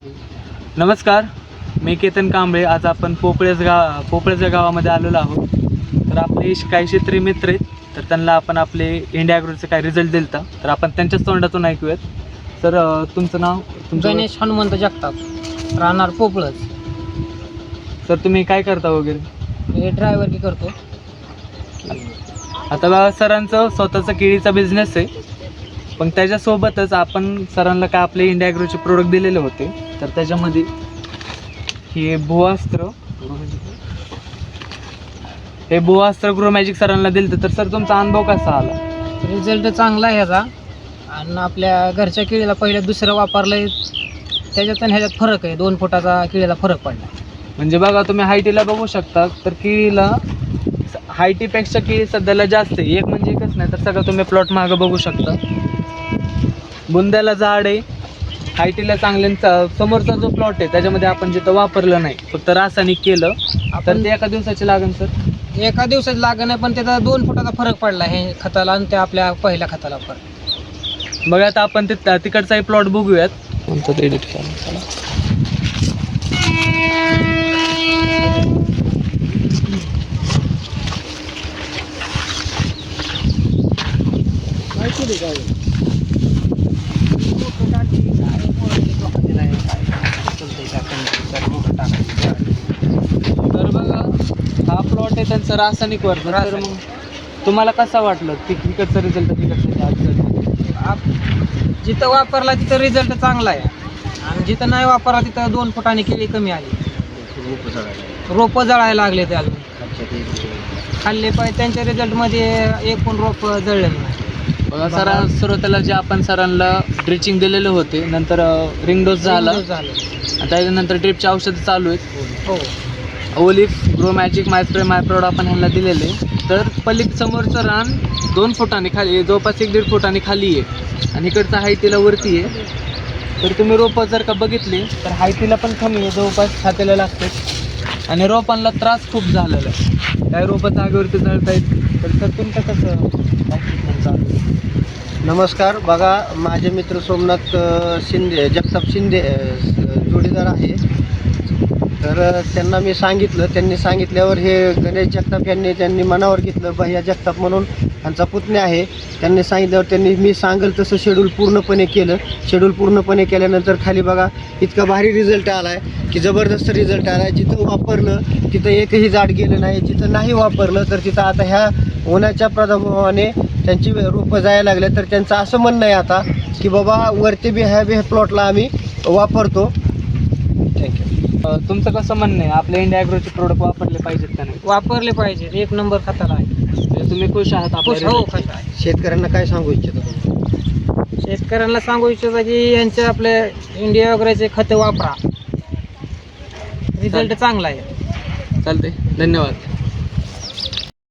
नमस्कार, मी केतन कांबळे. आज आपण पोपळेच्या गावामध्ये आलेलो आहोत. तर आपले काही शेतकरी मित्र आहेत, तर त्यांना आपण आपले इंडिया ॲग्रोचे काय रिझल्ट दिलता, तर आपण त्यांच्याच तोंडातून ऐकूयात. सर, तुमचं नाव? गणेश हनुमंत जगताप, राहणार पोपळच. सर, तुम्ही काय करता वगैरे? हे ड्रायव्हर की करतो. आता बघा, सरांचं स्वतःचा केळीचा बिझनेस आहे, पण त्याच्यासोबतच आपण सरांना काय आपले इंडिया ॲग्रोचे प्रोडक्ट दिलेले होते. तर त्याच्यामध्ये हे भुवास्त्र ग्रो मॅजिक सरांना दिलं. तर सर, तुमचा अनुभव कसा आला? रिझल्ट चांगला आहे ह्याचा. आणि आपल्या घरच्या केळीला पहिल्या दुसरं वापरलंय, त्याच्यात आणि ह्याच्यात फरक आहे. 2 फुटाचा केळीला फरक पडला. म्हणजे बघा, तुम्ही हायटीला बघू शकता, तर केळीला हायटीपेक्षा केळी सध्याला जास्त आहे. एक म्हणजे एकच नाही, तर सगळं तुम्ही प्लॉट मागं बघू शकता. बुंद्याला झाड आहे, हायटीला चांगले. समोरचा जो प्लॉट आहे त्याच्यामध्ये आपण जिथं वापरलं नाही, फक्त रासायनिक केलं, तर ते एका दिवसाची लागेल. सर, एका दिवसात लागण आहे, पण त्याचा 2 फुटाचा फरक पडला हे खताला आणि त्या आपल्या पहिल्या खताला फरक. बघा, आता आपण तिकडचाही प्लॉट बघूयात. कोणतं एडिट करा. तर बघा, हा प्लॉट आहे त्यांचं रासायनिक वर. तर मग तुम्हाला कसं वाटलं तिकडचा रिझल्ट? जिथं वापरला तिथं रिझल्ट चांगला आहे, आणि जिथं नाही वापरला तिथं 2 फुटाने केळी कमी आली. रोपं जळायला लागले ते अजून खाल्ले पाहिजे. त्यांच्या रिझल्टमध्ये एक पण रोप जळलेलं नाही. बघा, सुरुवातीला जे आपण सरांना ड्रिचिंग दिलेले होते, नंतर रिंग डोस झाला, त्याच्यानंतर ड्रिपची औषधं चालू आहेत. हो, ओलिफ ग्रो मॅजिक मायस्प्रे मायप्रोड आपण ह्यांना दिलेले. तर समोरचं रान 2 फुटाने खाली, जवळपास 1-1.5 फुटाने खाली आहे, आणि इकडचं हायतीला वरती आहे. तर तुम्ही रोपं जर का बघितली तर हायतीला पण कमी आहे, जवळपास छातीला लागते, आणि रोपांना त्रास खूप झालेला आहे. काही रोपं जागेवरती जळतायत. तर सर, तुमचं कसं चालू? नमस्कार. बघा, माझे मित्र सोमनाथ जगताप शिंदे जोडीदार आहे. तर त्यांना मी सांगितलं, त्यांनी सांगितल्यावर हे गणेश जगताप त्यांनी मनावर घेतलं. भैया जगताप म्हणून त्यांचा पुतण्या आहे, त्यांनी सांगितल्यावर मी सांगेल तसं शेड्यूल पूर्णपणे केलं. शेड्यूल पूर्णपणे केल्यानंतर खाली बघा, इतका भारी रिझल्ट आला आहे की जबरदस्त रिझल्ट आला आहे. जिथं वापरलं तिथं एकही झाड गेलं नाही, जिथं नाही वापरलं तर तिथं आता ह्या उन्हाच्या प्रादुर्भावाने त्यांची रोपं जायला लागले. तर त्यांचं असं म्हणणं आहे आता की बाबा, वरती बी ह्या प्लॉटला आम्ही वापरतो. थँक्यू. तुमचं कसं म्हणणं आहे, आपल्या इंडिया ॲग्रोचे प्रोडक्ट वापरले पाहिजेत का नाही? वापरले पाहिजे. 1 नंबर खताला आहे. म्हणजे तुम्ही खुश आहात आपल्या हो, result? खत आहे. शेतकऱ्यांना काय सांगू इच्छितो तुम्ही? शेतकऱ्यांना सांगू इच्छितो की यांचे आपले इंडिया वगैरेचे खतं वापरा. रिझल्ट चांगला आहे. चालते. धन्यवाद.